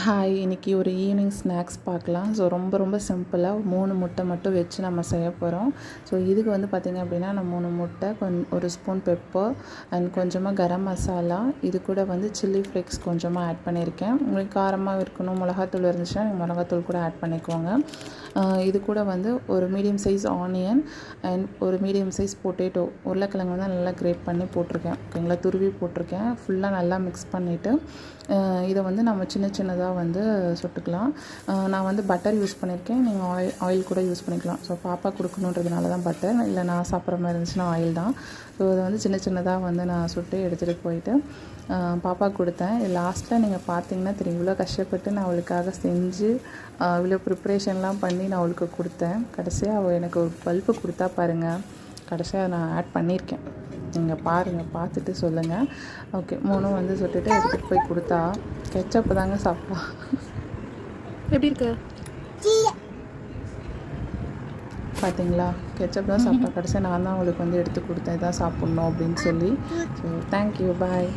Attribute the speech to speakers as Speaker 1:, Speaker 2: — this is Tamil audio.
Speaker 1: ஹாய், இன்றைக்கி ஒரு ஈவினிங் ஸ்நாக்ஸ் பார்க்கலாம். ஸோ ரொம்ப சிம்பிளாக 3 முட்டை மட்டும் வச்சு நம்ம செய்ய போகிறோம். ஸோ இதுக்கு வந்து பார்த்திங்க அப்படின்னா நான் 3 முட்டை, ஒரு ஸ்பூன் பெப்பர் அண்ட் கொஞ்சமாக கரம் மசாலா, இது கூட வந்து சில்லி ஃப்ளேக்ஸ் கொஞ்சமாக ஆட் பண்ணியிருக்கேன். உங்களுக்கு காரமாக இருக்கணும், மிளகாத்தூள் இருந்துச்சுன்னா நீங்கள் மிளகாத்தூள் கூட ஆட் பண்ணிக்கோங்க. இது கூட வந்து ஒரு மீடியம் சைஸ் ஆனியன் அண்ட் ஒரு மீடியம் சைஸ் பொட்டேட்டோ, உருளைக்கிழங்கு வந்து நல்லா கிரேட் பண்ணி போட்டிருக்கேன். ஓகேங்களா, துருவி போட்டிருக்கேன். ஃபுல்லாக நல்லா மிக்ஸ் பண்ணிவிட்டு இதை வந்து நம்ம சின்னதாக வந்து சுட்டுக்கலாம். நான் வந்து பட்டர் யூஸ் பண்ணியிருக்கேன். நீங்கள் ஆயில் கூட யூஸ் பண்ணிக்கலாம். ஸோ பாப்பா கொடுக்கணுன்றதுனால தான் பட்டர், இல்லை நான் சாப்பிட்ற மாதிரி இருந்துச்சுன்னா ஆயில் தான். ஸோ இதை வந்து சின்னதாக வந்து நான் சுட்டு எடுத்துகிட்டு போயிட்டு பாப்பா கொடுத்தேன். லாஸ்ட்டில் நீங்கள் பார்த்தீங்கன்னா தெரியும், இவ்வளோ கஷ்டப்பட்டு நான் அவளுக்காக செஞ்சு இவ்வளோ ப்ரிப்ரேஷன்லாம் பண்ணி நான் அவளுக்கு கொடுத்தேன். கடைசியாக அவள் எனக்கு ஒரு பல்பு கொடுத்தா பாருங்கள். கடைசியாக நான் ஆட் பண்ணியிருக்கேன். நீங்கள் பாருங்கள், பார்த்துட்டு சொல்லுங்கள். ஓகே, 3 வந்து சுட்டுட்டு எடுத்துகிட்டு போய் கொடுத்தா கெச்சப்பு தாங்க சாப்பிட்டா.
Speaker 2: எப்படி இருக்கு
Speaker 1: பார்த்தீங்களா, கெச்சப் தான் சாப்பிட்டா. கடைசியாக நான் தான் அவளுக்கு வந்து எடுத்து கொடுத்தேன், இதான் சாப்பிட்ணும் அப்படின்னு சொல்லி. ஸோ தேங்க்யூ, பாய்.